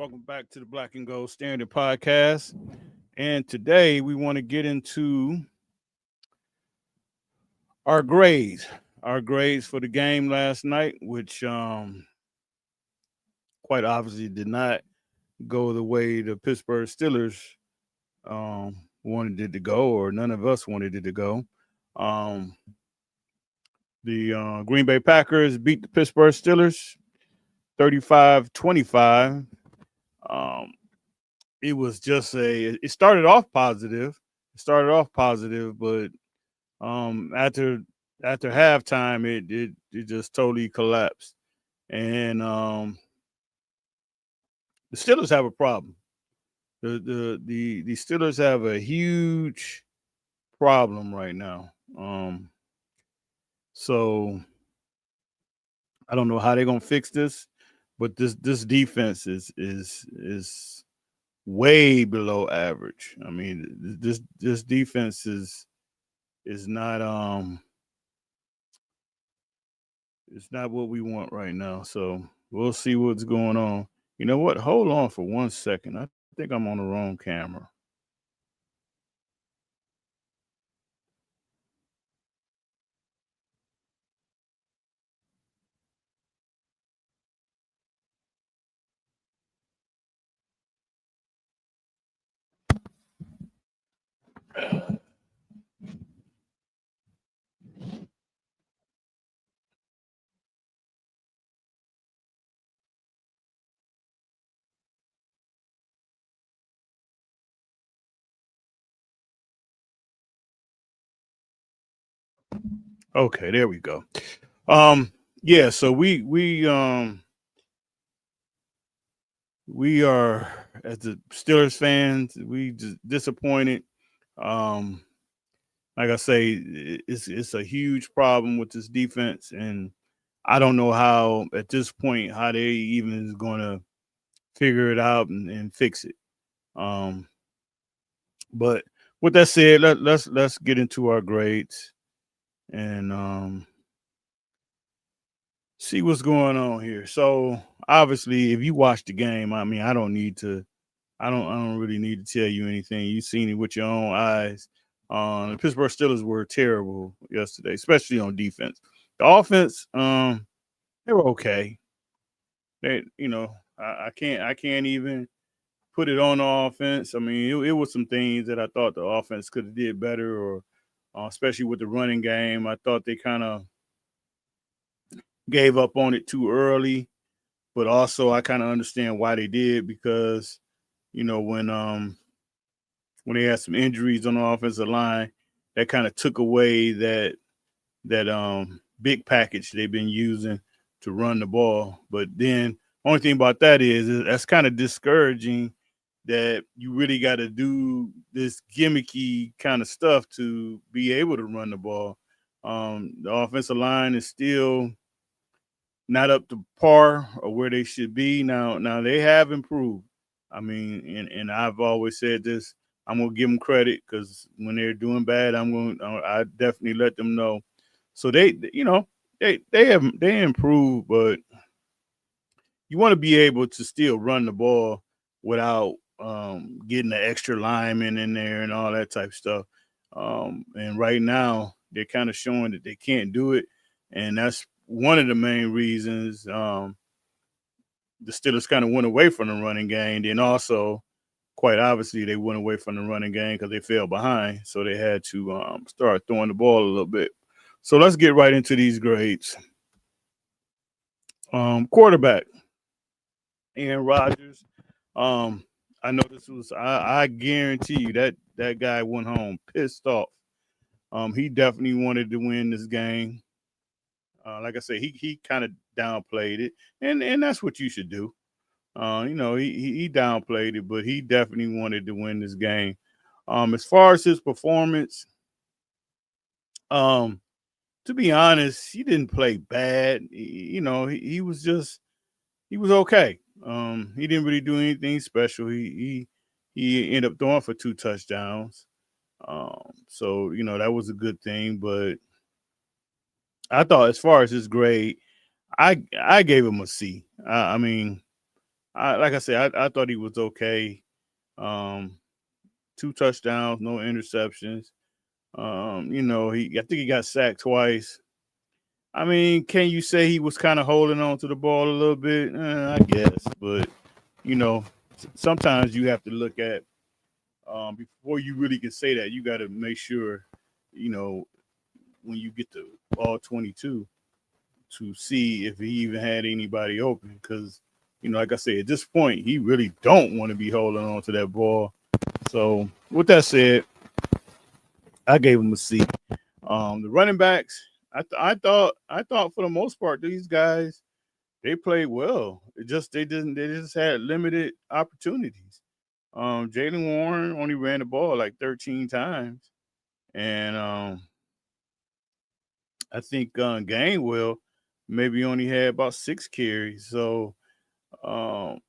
Welcome back to the Black and Gold Standard Podcast. And today we want to get into our grades, our grades for the game last night, which quite obviously did not go the way the Pittsburgh Steelers wanted it to go, or none of us wanted it to go. Um, the Green Bay Packers beat the Pittsburgh Steelers 35-25. Um, it was just it started off positive. It started off positive, but after halftime it just totally collapsed. And the Steelers have a problem. The Steelers have a huge problem right now. So I don't know how they're gonna fix this, but this defense is way below average. I mean, this defense is not it's not what we want right now. So we'll see what's going on. You know what? Hold on for 1 second. I think I'm on the wrong camera. Okay, there we go. Yeah, so we are, as the Steelers fans, we just disappointed. Um like I say, it's a huge problem with this defense, and I don't know how at this point how they even is going to figure it out and fix it. Um, but with that said, let's get into our grades and see what's going on here. So obviously, if you watch the game, I mean, I don't really need to tell you anything. You've seen it with your own eyes. The Pittsburgh Steelers were terrible yesterday, especially on defense. The offense, they were okay. I can't even put it on the offense. I mean, it was some things that I thought the offense could have did better, or especially with the running game. I thought they kind of gave up on it too early, but also I kind of understand why they did, because you know when they had some injuries on the offensive line, that kind of took away that big package they've been using to run the ball. But then only thing about that is that's kind of discouraging, that you really got to do this gimmicky kind of stuff to be able to run the ball. The offensive line is still not up to par or where they should be. Now they have improved. I mean, and I've always said this. I'm gonna give them credit, because when they're doing bad, I definitely let them know. So they improved, but you want to be able to still run the ball without getting the extra lineman in there and all that type of stuff. And right now, they're kind of showing that they can't do it, and that's one of the main reasons the Steelers kind of went away from the running game. Then also, quite obviously, they went away from the running game because they fell behind, so they had to start throwing the ball a little bit. So let's get right into these grades. Quarterback, Aaron Rodgers. Um, I know this was. I guarantee you that guy went home pissed off. He definitely wanted to win this game. Like I said, he kind of downplayed it, and that's what you should do. He downplayed it, but he definitely wanted to win this game. As far as his performance, um, to be honest, he didn't play bad. He was just he was okay. He didn't really do anything special. He ended up throwing for 2 touchdowns. So that was a good thing. But I thought, as far as his grade, I gave him a C. I mean, like I said, I thought he was okay. Um, 2 touchdowns, no interceptions. I think he got sacked twice. I mean, can you say he was kind of holding on to the ball a little bit? I guess, but you know, sometimes you have to look at before you really can say that. You got to make sure, you know, when you get to all 22, to see if he even had anybody open. Because, like I said, at this point, he really don't want to be holding on to that ball. So, with that said, I gave him a C. The running backs, I thought for the most part these guys they played well. They just had limited opportunities. Jalen Warren only ran the ball like 13 times, and I think Gainwell maybe only had about 6 carries. So um,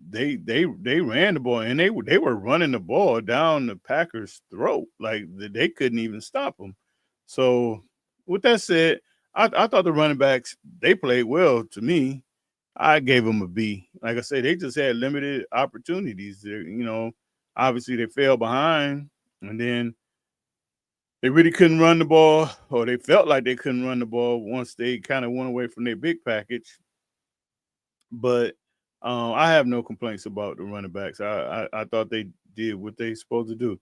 they ran the ball and they were running the ball down the Packers' throat like they couldn't even stop them. So with that said, I thought the running backs they played well to me. I gave them a B. Like I said, they just had limited opportunities. Obviously they fell behind, and then they really couldn't run the ball, or they felt like they couldn't run the ball once they kind of went away from their big package. But I have no complaints about the running backs. I thought they did what they supposed to do.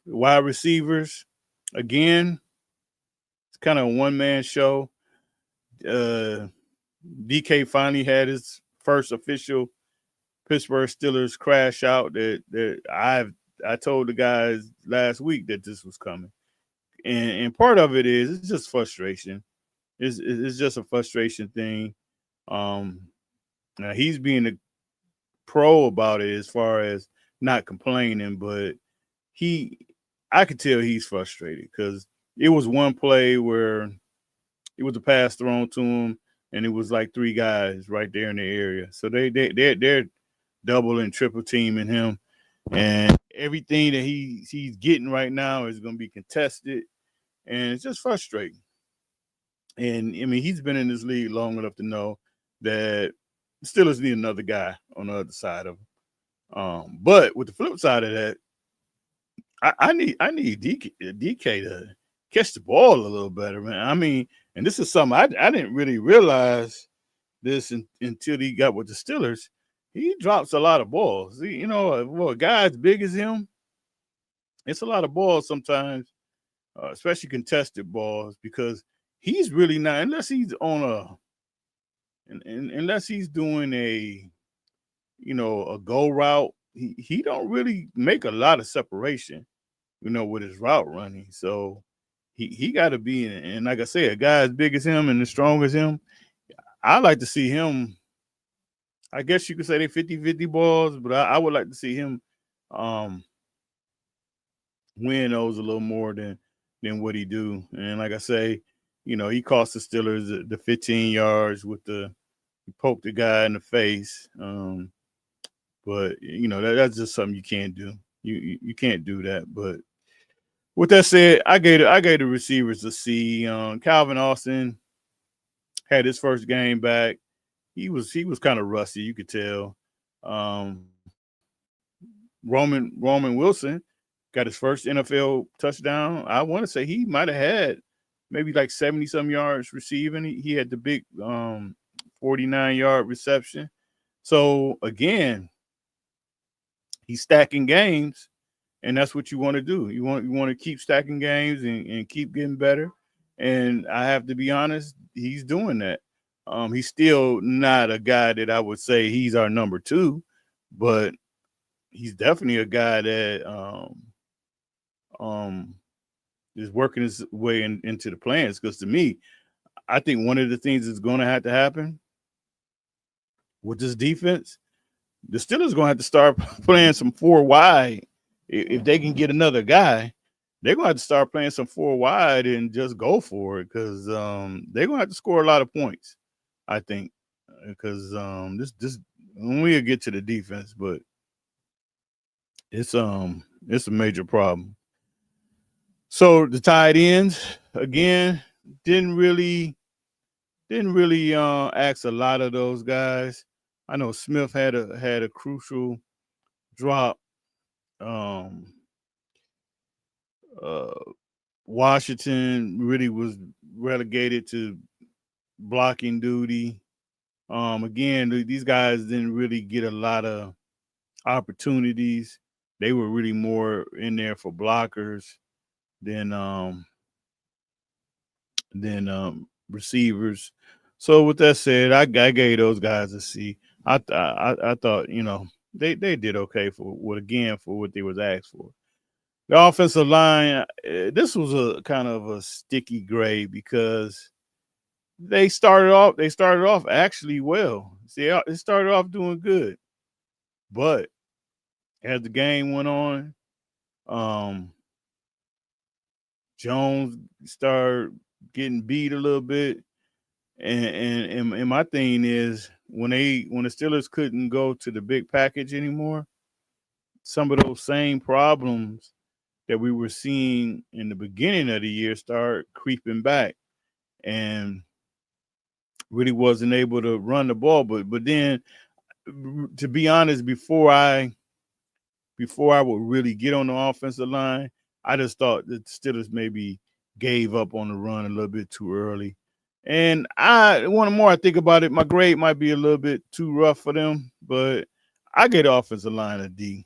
Wide receivers, again, it's kind of a one man show. Uh, DK finally had his first official Pittsburgh Steelers crash out that I told the guys last week that this was coming. And part of it is it's just frustration. It's just a frustration thing. Um, Now he's being a pro about it as far as not complaining, but he, I could tell he's frustrated because it was one play where it was a pass thrown to him, and it was like 3 guys right there in the area. So they're double and triple teaming him, and everything that he's getting right now is going to be contested, and it's just frustrating. And I mean, he's been in this league long enough to know that the Steelers need another guy on the other side of him. But with the flip side of that, I need DK to catch the ball a little better, man. I mean, and this is something I didn't really realize this until he got with the Steelers. He drops a lot of balls. A guy as big as him, it's a lot of balls sometimes, especially contested balls, because he's really not unless he's on unless he's doing a go route. He don't really make a lot of separation, with his route running. So he got to be in. And like I said, a guy as big as him and as strong as him, I like to see him. I guess you could say they 50-50 balls, but I would like to see him um, win those a little more than what he do. And like I say, he cost the Steelers the 15 yards with he poked the guy in the face. But that's just something you can't do. You can't do that. But with that said, I gave the receivers a C. Calvin Austin had his first game back. He was kind of rusty, you could tell. Um, Roman Wilson got his first NFL touchdown. I want to say he might have had maybe like 70 some yards receiving. He had the big 49-yard reception. So again, he's stacking games, and that's what you want to do. You want to keep stacking games and keep getting better. And I have to be honest, he's doing that. He's still not a guy that I would say he's our number 2, but he's definitely a guy that um, is working his way into the plans. Because to me, I think one of the things that's going to have to happen with this defense, the Steelers going to have to start playing some 4 wide. If they can get another guy, they're going to have to start playing some 4 wide and just go for it, because they're going to have to score a lot of points, I think, because this when we get to the defense, but it's a major problem. So the tight ends again didn't really ask a lot of those guys. I know Smith had a crucial drop. Um, uh, Washington really was relegated to blocking duty. Again, these guys didn't really get a lot of opportunities. They were really more in there for blockers than receivers. So with that said, I gave those guys a C. I thought they did okay for what they was asked for. The offensive line, this was a kind of a sticky grade because they started off actually well. See, they started off doing good, but as the game went on, um, Jones started getting beat a little bit. And my thing is when the Steelers couldn't go to the big package anymore, some of those same problems that we were seeing in the beginning of the year start creeping back, and really wasn't able to run the ball. But then, to be honest, before I would really get on the offensive line, I just thought that the Steelers maybe gave up on the run a little bit too early. And one more I think about it, my grade might be a little bit too rough for them, but I get the offensive line a D.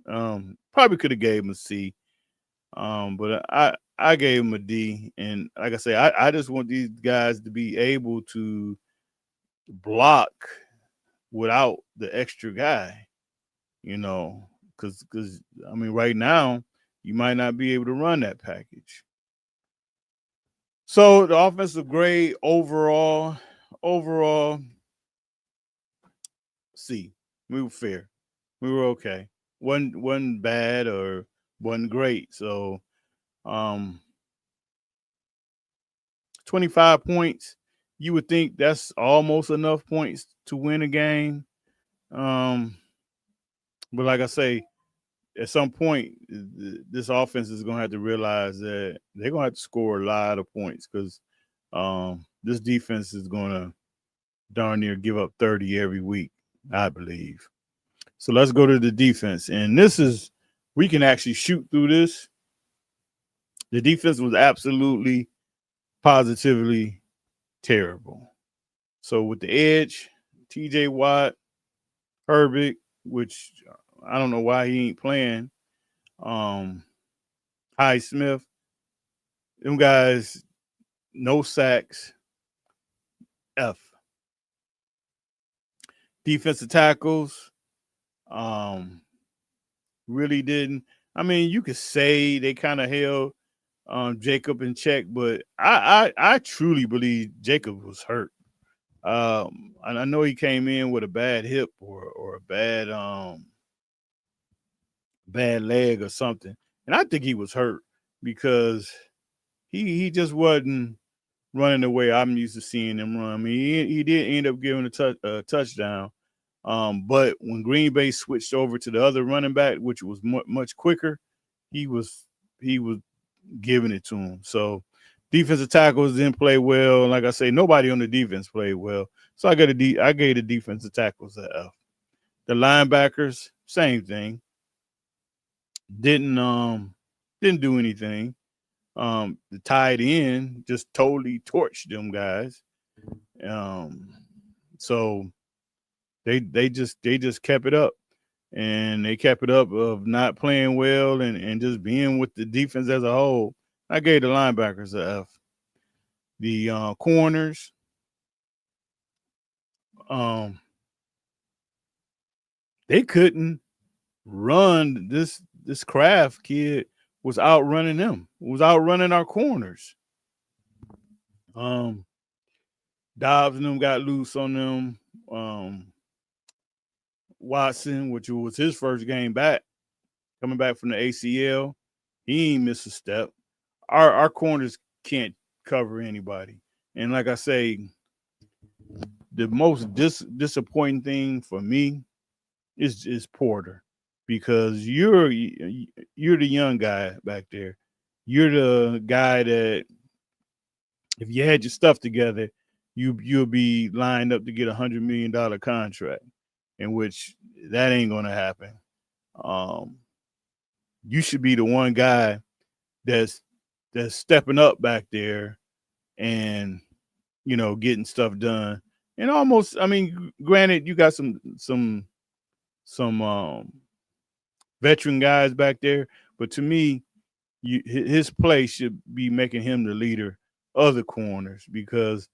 Probably could have gave them a C. But I gave them a D. And like I say, I just want these guys to be able to block without the extra guy, because I mean, right now you might not be able to run that package. So the offensive grade overall, C. We were fair. We were okay. Wasn't bad or wasn't great. So 25 points. You would think that's almost enough points to win a game. But like I say, at some point, this offense is going to have to realize that they're going to have to score a lot of points because this defense is going to darn near give up 30 every week, I believe. So let's go to the defense. And we can actually shoot through this. The defense was absolutely, positively terrible. So with the edge, TJ Watt, Herbig, which I don't know why he ain't playing, Hy Smith, them guys, no sacks, F. Defensive tackles, really didn't. I mean, you could say they kind of held Jacob in check, but I truly believe Jacob was hurt. And I know he came in with a bad hip or a bad leg or something, and I think he was hurt because he just wasn't running the way I'm used to seeing him run. I mean, he did end up giving a touchdown, but when Green Bay switched over to the other running back, which was much quicker, he was giving it to him. So defensive tackles didn't play well. Like I say, nobody on the defense played well. So I gave the defensive tackles a F. The linebackers, same thing. Didn't do anything. The tight end just totally torched them guys. So they just kept it up. And they kept it up of not playing well and just being with the defense as a whole. I gave the linebackers a F. The corners, they couldn't run. This Kraft kid was outrunning them. Was outrunning our corners. Dobbs and them got loose on them. Watson, which was his first game back, coming back from the ACL, he ain't missed a step. Our corners can't cover anybody. And like I say, the most disappointing thing for me is Porter, because you're the young guy back there. You're the guy that if you had your stuff together, you'll be lined up to get $100 million contract. in which that ain't gonna happen. You should be the one guy that's stepping up back there and getting stuff done. And almost, I mean, granted, you got some veteran guys back there, but to me, his play should be making him the leader of the corners because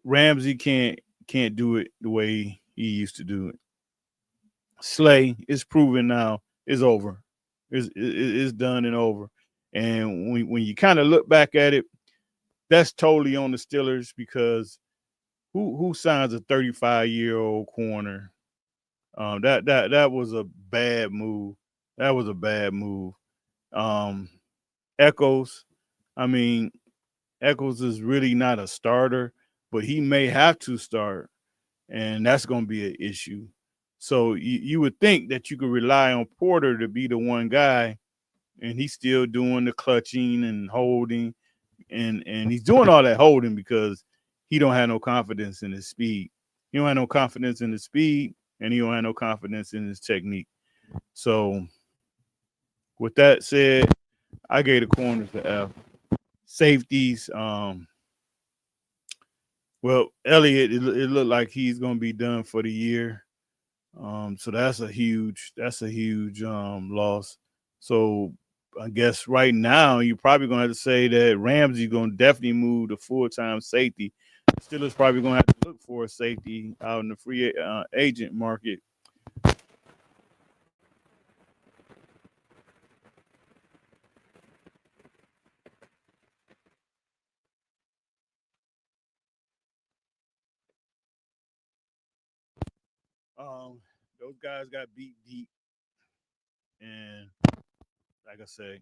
Ramsey can't do it the way he used to do it. Slay is proven now is over. Is done and over. And when you kind of look back at it, that's totally on the Steelers because who signs a 35-year-old corner? That was a bad move. That was a bad move. Echoes, I mean, Echoes is really not a starter, but he may have to start, and that's going to be an issue. So you would think that you could rely on Porter to be the one guy, and he's still doing the clutching and holding, and he's doing all that holding because he don't have no confidence in his speed. He don't have no confidence in his speed, and he don't have no confidence in his technique. So with that said, I gave the corners the F. Safeties, well, Elliott, it looked like he's going to be done for the year. So that's a huge loss. So I guess right now you're probably going to have to say that Ramsey's going to definitely move to full-time safety. Steelers probably going to have to look for a safety out in the free agent market. Those guys got beat deep, and like I say,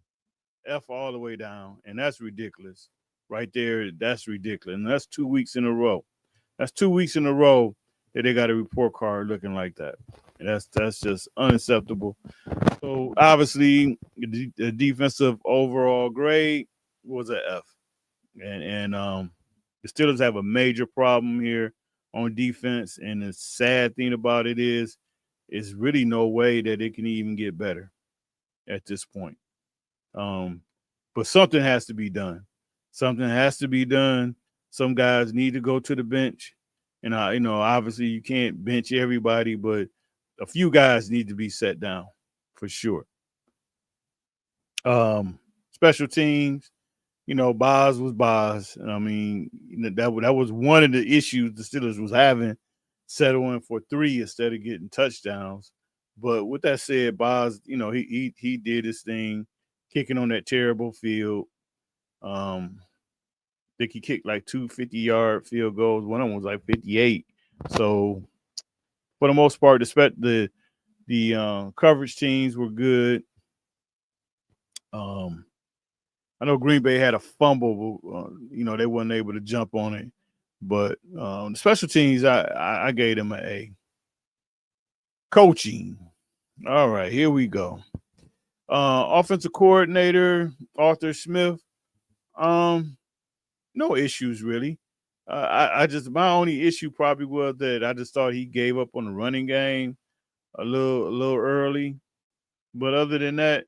F all the way down, and that's ridiculous. Right there, that's ridiculous. And that's 2 weeks in a row. That's 2 weeks in a row that they got a report card looking like that. And that's just unacceptable. So obviously, the defensive overall grade was an F. And the Steelers have a major problem here on defense. And the sad thing about it is really no way that it can even get better at this point. But something has to be done. Something has to be done. Some guys need to go to the bench. And, obviously you can't bench everybody, but a few guys need to be set down for sure. Special teams, Boz was Boz. I mean, that was one of the issues the Steelers was having, settling for 3 instead of getting touchdowns. But with that said, Boz, he did his thing, kicking on that terrible field. I think he kicked like 2 50-yard field goals. One of them was like 58. So for the most part, the coverage teams were good. I know Green Bay had a fumble. They weren't able to jump on it. But the special teams, I gave them an A. Coaching. All right, here we go. Offensive coordinator, Arthur Smith. No issues really. My only issue probably was that I just thought he gave up on the running game a little early. But other than that,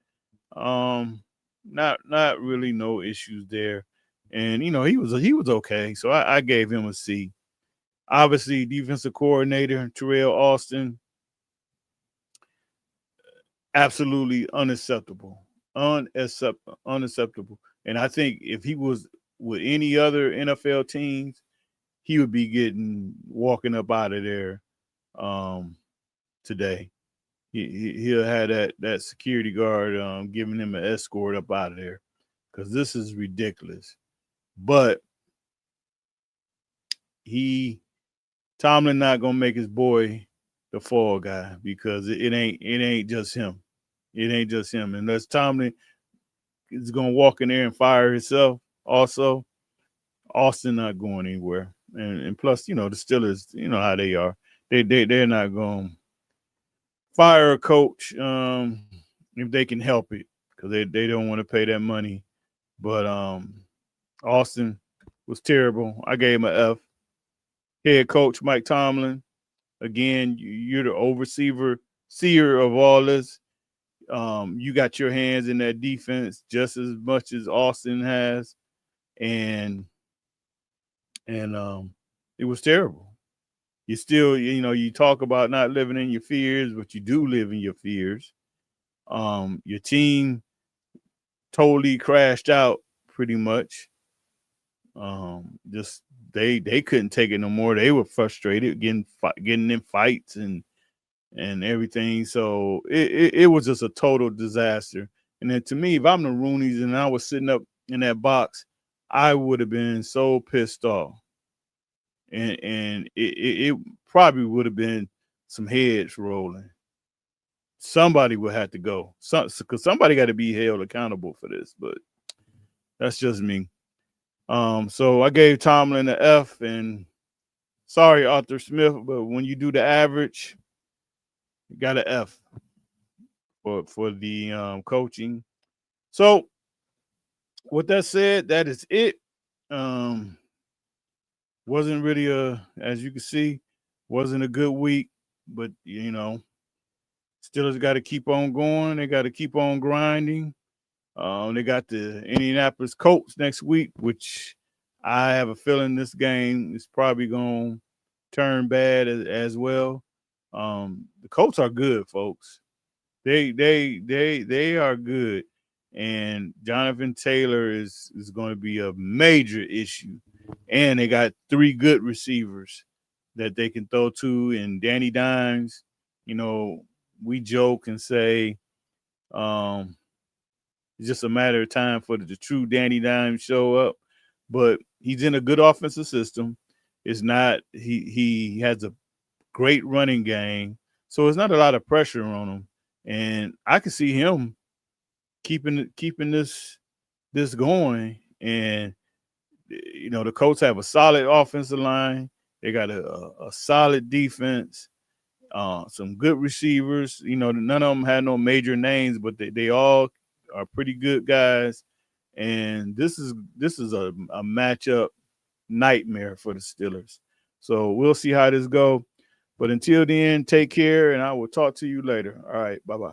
not really no issues there. And he was okay. So I gave him a C. Obviously, defensive coordinator Terrell Austin, absolutely unacceptable. Unacceptable. And I think if he was with any other NFL teams, he would be walking up out of there today. He'll have that security guard giving him an escort up out of there because this is ridiculous. But Tomlin not gonna make his boy the fall guy because it ain't just him. It ain't just him. Unless Tomlin is gonna walk in there and fire himself, also, Austin not going anywhere. And plus, the Steelers, how they are. They're not going to fire a coach if they can help it because they don't want to pay that money. But Austin was terrible. I gave him an F. Head coach Mike Tomlin, Again, you're the seer of all this. You got your hands in that defense just as much as Austin has, and it was terrible. You still, you talk about not living in your fears, but you do live in your fears. Your team totally crashed out pretty much. Just they couldn't take it no more. They were frustrated, getting in fights and everything. So it was just a total disaster. And then to me, if I'm the Roonies and I was sitting up in that box, I would have been so pissed off. And it probably would have been some heads rolling. Somebody would have to go. Because somebody got to be held accountable for this, but that's just me. So I gave Tomlin an F, and sorry, Arthur Smith, but when you do the average, you got an F for the coaching. So with that said, that is it. Wasn't really as you can see, wasn't a good week, but Steelers got to keep on going. They got to keep on grinding. They got the Indianapolis Colts next week, which I have a feeling this game is probably going to turn bad as well. The Colts are good, folks. They are good, and Jonathan Taylor is going to be a major issue. And they got 3 good receivers that they can throw to, and Danny Dimes. We joke and say, it's just a matter of time for the true Danny Dimes show up. But he's in a good offensive system. It's not he has a great running game, so it's not a lot of pressure on him. And I can see him keeping this going. And the Colts have a solid offensive line. They got a solid defense. Some good receivers. None of them had no major names, but they all are pretty good guys. And this is a matchup nightmare for the Steelers. So we'll see how this go. But until then, take care, and I will talk to you later. All right, bye-bye.